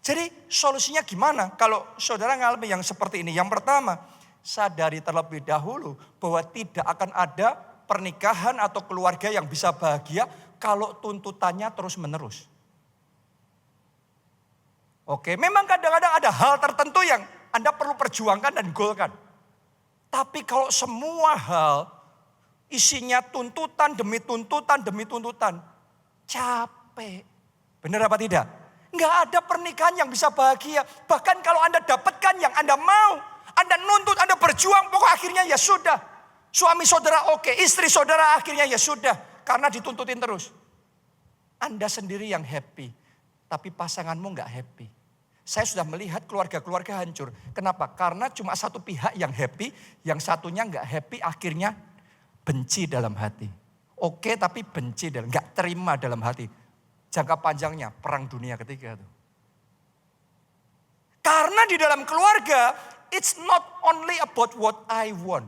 Jadi solusinya gimana kalau saudara ngalami yang seperti ini? Yang pertama, sadari terlebih dahulu bahwa tidak akan ada pernikahan atau keluarga yang bisa bahagia kalau tuntutannya terus menerus. Oke, memang kadang-kadang ada hal tertentu yang Anda perlu perjuangkan dan golkan. Tapi kalau semua hal isinya tuntutan demi tuntutan demi tuntutan, capek. Benar apa tidak? Enggak ada pernikahan yang bisa bahagia. Bahkan kalau Anda dapatkan yang Anda mau, Anda nuntut, Anda berjuang, pokok akhirnya ya sudah. Suami saudara oke, istri saudara akhirnya ya sudah. Karena dituntutin terus. Anda sendiri yang happy, tapi pasanganmu enggak happy. Saya sudah melihat keluarga-keluarga hancur. Kenapa? Karena cuma satu pihak yang happy, yang satunya enggak happy, akhirnya benci dalam hati. Oke, tapi benci dalam, enggak terima dalam hati. Jangka panjangnya perang dunia ketiga itu. Karena di dalam keluarga, it's not only about what I want,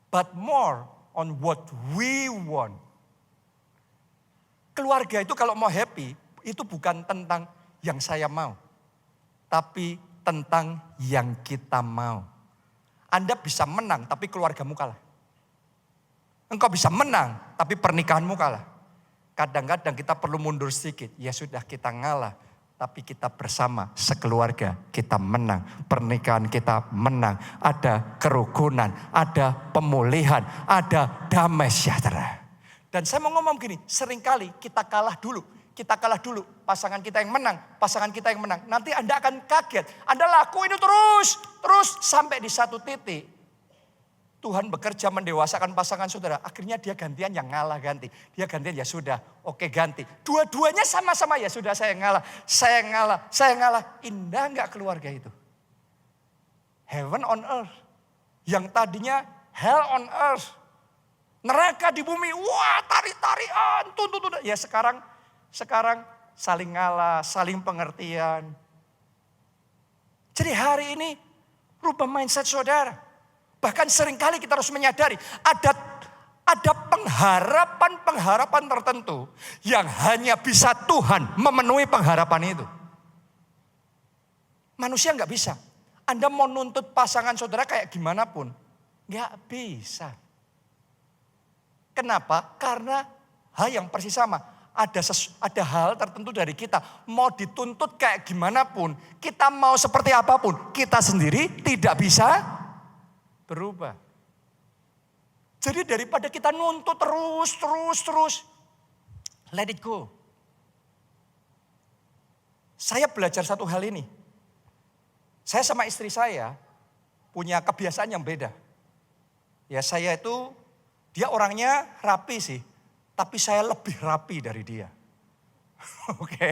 but more on what we want. Keluarga itu kalau mau happy, itu bukan tentang yang saya mau, tapi tentang yang kita mau. Anda bisa menang, tapi keluargamu kalah. Engkau bisa menang, tapi pernikahanmu kalah. Kadang-kadang kita perlu mundur sedikit. Ya sudah, kita ngalah. Tapi kita bersama sekeluarga, kita menang. Pernikahan kita menang. Ada kerukunan, ada pemulihan, ada damai sejahtera. Dan saya mau ngomong gini, seringkali kita kalah dulu. Kita kalah dulu, pasangan kita yang menang, pasangan kita yang menang. Nanti Anda akan kaget. Anda lakuin itu terus sampai di satu titik. Tuhan bekerja mendewasakan pasangan saudara. Akhirnya dia gantian yang ngalah ganti. Dia gantian ya sudah, oke ganti. Dua-duanya sama-sama ya sudah saya ngalah. Saya ngalah. Indah enggak keluarga itu? Heaven on earth. Yang tadinya hell on earth. Neraka di bumi. Wah tarik-tarian. Tuntut. Ya sekarang saling ngalah, saling pengertian. Jadi hari ini rubah mindset saudara. Bahkan seringkali kita harus menyadari ada pengharapan tertentu yang hanya bisa Tuhan memenuhi pengharapan itu. Manusia nggak bisa. Anda mau nuntut pasangan saudara kayak gimana pun, nggak bisa. Kenapa? Karena hal yang persis sama. Ada hal tertentu dari kita. Mau dituntut kayak gimana pun, kita mau seperti apapun, kita sendiri tidak bisa berubah. Jadi daripada kita nuntut terus, let it go. Saya belajar satu hal ini. Saya sama istri saya punya kebiasaan yang beda. Ya saya itu, dia orangnya rapi sih. Tapi saya lebih rapi dari dia. Oke.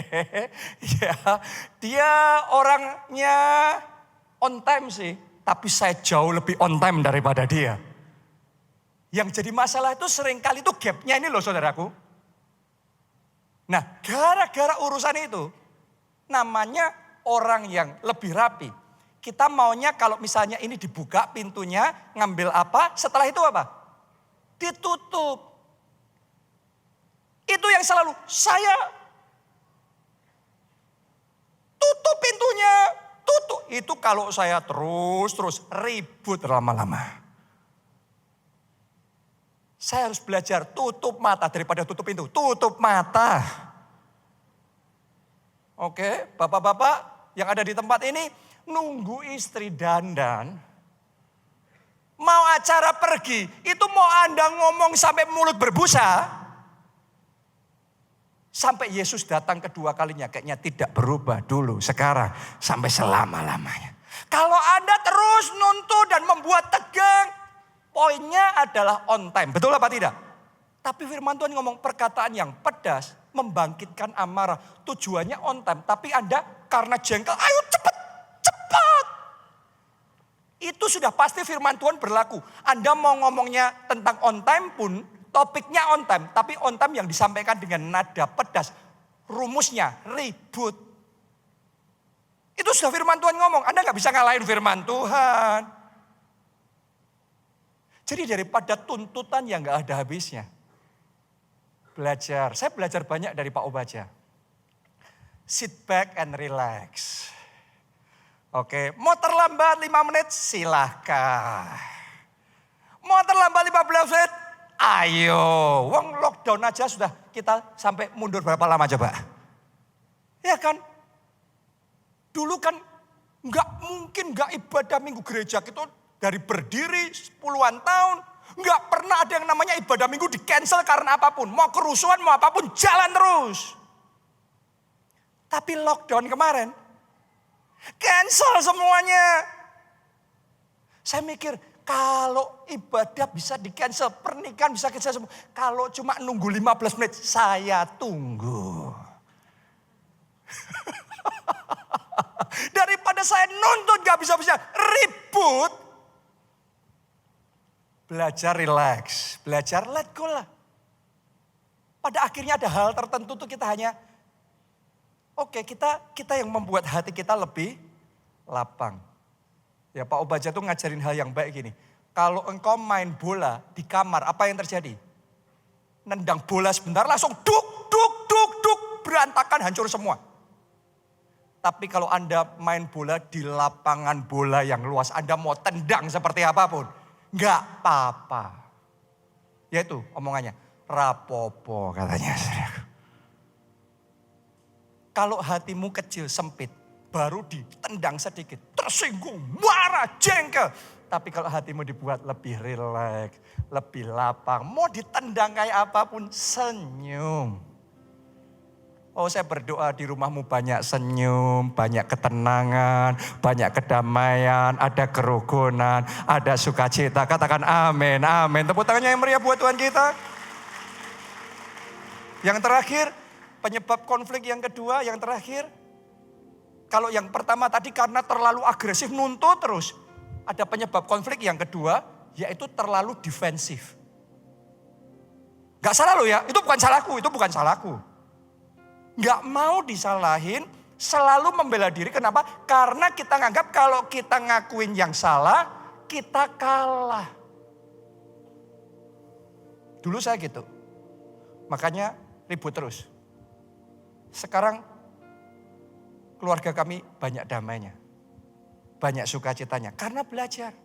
Ya, dia orangnya on time sih. Tapi saya jauh lebih on time daripada dia. Yang jadi masalah itu seringkali itu gapnya ini loh saudaraku. Nah gara-gara urusan itu namanya orang yang lebih rapi. Kita maunya kalau misalnya ini dibuka pintunya ngambil apa setelah itu apa? Ditutup. Itu yang selalu saya tutup pintunya. Tutup, itu kalau saya terus ribut lama-lama. Saya harus belajar tutup mata daripada tutup pintu. Tutup mata. Oke, bapak-bapak yang ada di tempat ini nunggu istri dandan. Mau acara pergi, itu mau Anda ngomong sampai mulut berbusa. Sampai Yesus datang kedua kalinya kayaknya tidak berubah dulu sekarang sampai selama-lamanya. Kalau Anda terus nuntut dan membuat tegang, poinnya adalah on time. Betul apa tidak? Tapi firman Tuhan ngomong perkataan yang pedas membangkitkan amarah. Tujuannya on time. Tapi Anda karena jengkel, ayo cepat. Itu sudah pasti firman Tuhan berlaku. Anda mau ngomongnya tentang on time pun, topiknya on time, tapi on time yang disampaikan dengan nada pedas. Rumusnya ribut. Itu sudah firman Tuhan ngomong. Anda gak bisa ngalahin firman Tuhan. Jadi daripada tuntutan yang gak ada habisnya. Belajar. Saya belajar banyak dari Pak Obaja. Sit back and relax. Oke, mau terlambat 5 menit silahkan. Mau terlambat 15 menit, ayo. Wong lockdown aja sudah kita sampai mundur berapa lama coba? Ya kan? Dulu kan nggak mungkin nggak ibadah minggu gereja kita dari berdiri puluhan tahun. Nggak pernah ada yang namanya ibadah minggu di cancel karena apapun. Mau kerusuhan, mau apapun, jalan terus. Tapi lockdown kemarin, cancel semuanya. Saya mikir, kalau ibadah bisa di cancel, pernikahan bisa cancel semua. Kalau cuma nunggu 15 menit, saya tunggu. Daripada saya nuntut gak bisa-bisa, ribut. Belajar relax, belajar let go lah. Pada akhirnya ada hal tertentu tuh kita hanya, oke, kita yang membuat hati kita lebih lapang. Ya Pak Obaja tuh ngajarin hal yang baik gini. Kalau engkau main bola di kamar, apa yang terjadi? Nendang bola sebentar langsung duk, berantakan, hancur semua. Tapi kalau Anda main bola di lapangan bola yang luas, Anda mau tendang seperti apapun, nggak apa-apa. Ya itu omongannya, rapopo katanya. Kalau hatimu kecil, sempit, baru ditendang sedikit, tersinggung, marah, jengkel. Tapi kalau hatimu dibuat lebih rileks, lebih lapang, mau ditendang kayak apapun, senyum. Oh, saya berdoa di rumahmu banyak senyum, banyak ketenangan, banyak kedamaian, ada kerukunan, ada sukacita. Katakan amin, amin. Tepuk tangannya yang meriah buat Tuhan kita. Yang terakhir, penyebab konflik yang kedua, yang terakhir. Kalau yang pertama tadi karena terlalu agresif, nuntut terus. Ada penyebab konflik yang kedua, yaitu terlalu defensif. Gak salah loh ya, itu bukan salahku. Gak mau disalahin, selalu membela diri. Kenapa? Karena kita nganggap kalau kita ngakuin yang salah, kita kalah. Dulu saya gitu. Makanya ribut terus. Sekarang keluarga kami banyak damainya. Banyak sukacitanya. Karena belajar.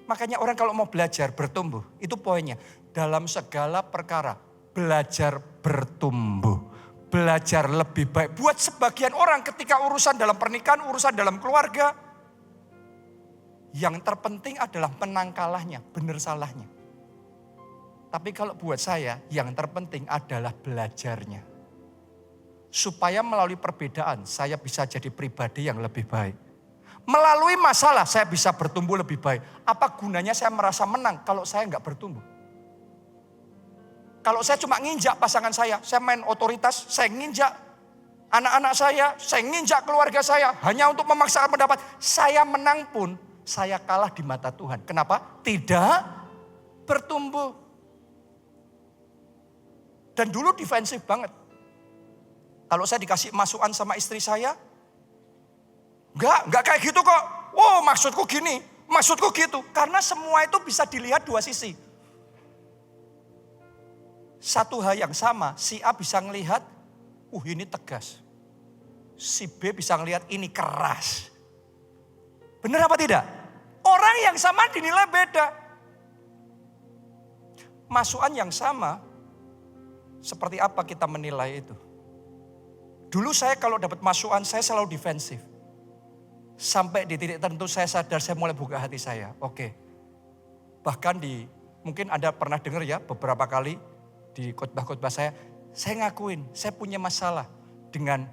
Makanya orang kalau mau belajar bertumbuh. Itu poinnya. Dalam segala perkara belajar bertumbuh. Belajar lebih baik. Buat sebagian orang ketika urusan dalam pernikahan, urusan dalam keluarga. Yang terpenting adalah menang kalahnya, benar salahnya. Tapi kalau buat saya, yang terpenting adalah belajarnya. Supaya melalui perbedaan, saya bisa jadi pribadi yang lebih baik. Melalui masalah, saya bisa bertumbuh lebih baik. Apa gunanya saya merasa menang kalau saya nggak bertumbuh? Kalau saya cuma nginjak pasangan saya main otoritas, saya nginjak anak-anak saya nginjak keluarga saya. Hanya untuk memaksakan pendapat, saya menang pun, saya kalah di mata Tuhan. Kenapa? Tidak bertumbuh. Dan dulu defensif banget. Kalau saya dikasih masukan sama istri saya, enggak kayak gitu kok. Oh maksudku gini, maksudku gitu. Karena semua itu bisa dilihat dua sisi. Satu hal yang sama, si A bisa ngelihat, ini tegas. Si B bisa ngelihat ini keras. Benar apa tidak? Orang yang sama dinilai beda. Masukan yang sama, seperti apa kita menilai itu? Dulu saya kalau dapat masukan, saya selalu defensif. Sampai di titik tertentu saya sadar, saya mulai buka hati saya. Oke. Bahkan mungkin Anda pernah dengar ya beberapa kali, di khotbah-khotbah saya ngakuin, saya punya masalah dengan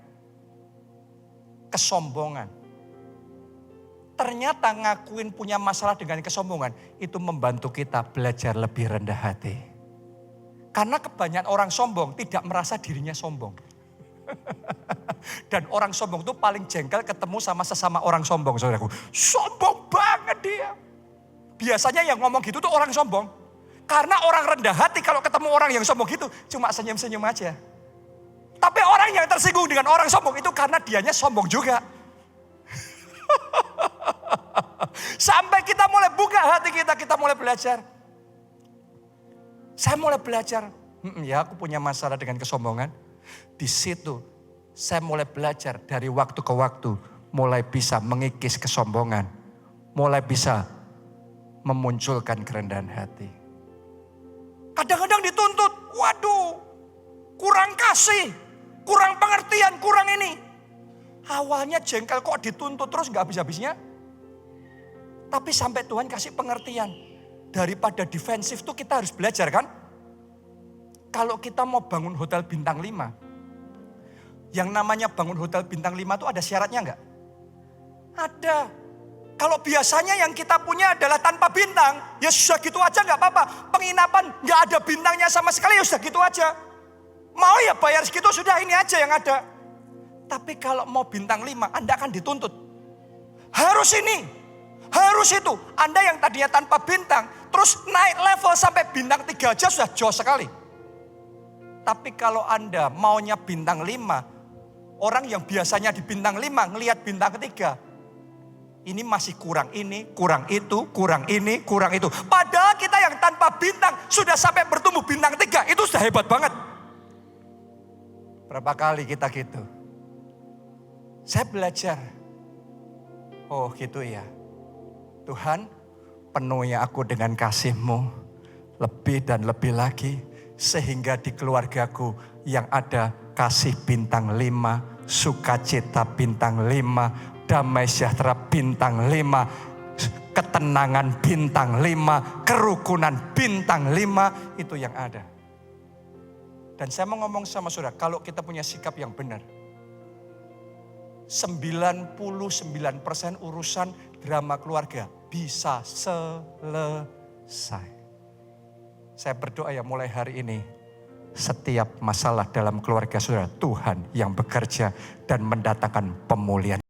kesombongan. Ternyata ngakuin punya masalah dengan kesombongan, itu membantu kita belajar lebih rendah hati. Karena kebanyakan orang sombong tidak merasa dirinya sombong. Dan orang sombong itu paling jengkel ketemu sama sesama orang sombong, saudaraku. Sombong banget dia. Biasanya yang ngomong gitu tuh orang sombong. Karena orang rendah hati kalau ketemu orang yang sombong gitu cuma senyum-senyum aja. Tapi orang yang tersinggung dengan orang sombong itu karena dianya sombong juga. Sampai kita mulai buka hati kita mulai belajar. Saya mulai belajar, ya aku punya masalah dengan kesombongan. Di situ saya mulai belajar dari waktu ke waktu, mulai bisa mengikis kesombongan, mulai bisa memunculkan kerendahan hati. Kadang-kadang dituntut, waduh, kurang kasih, kurang pengertian, kurang ini. Awalnya jengkel kok dituntut terus gak habis-habisnya. Tapi sampai Tuhan kasih pengertian. Daripada defensif tuh kita harus belajar kan. Kalau kita mau bangun hotel bintang 5. Yang namanya bangun hotel bintang 5 tuh ada syaratnya enggak? Ada. Kalau biasanya yang kita punya adalah tanpa bintang. Ya sudah gitu aja enggak apa-apa. Penginapan enggak ada bintangnya sama sekali ya sudah gitu aja. Mau ya bayar segitu sudah ini aja yang ada. Tapi kalau mau bintang 5 Anda akan dituntut. Harus ini, harus itu. Anda yang tadinya tanpa bintang, terus naik level sampai bintang 3 aja sudah jauh sekali. Tapi kalau Anda maunya bintang 5, orang yang biasanya di bintang 5 ngelihat bintang 3. Ini masih kurang ini, kurang itu, kurang ini, kurang itu. Padahal kita yang tanpa bintang sudah sampai bertumbuh bintang 3, itu sudah hebat banget. Berapa kali kita gitu? Saya belajar. Oh gitu ya. Tuhan, penuhi aku dengan kasih-Mu. Lebih dan lebih lagi. Sehingga di keluargaku yang ada kasih bintang 5. Sukacita bintang 5. Damai sejahtera bintang 5. Ketenangan bintang 5. Kerukunan bintang 5. Itu yang ada. Dan saya mau ngomong sama saudara. Kalau kita punya sikap yang benar. 99% urusan drama keluarga bisa selesai. Saya berdoa ya mulai hari ini. Setiap masalah dalam keluarga saudara, Tuhan yang bekerja dan mendatangkan pemulihan.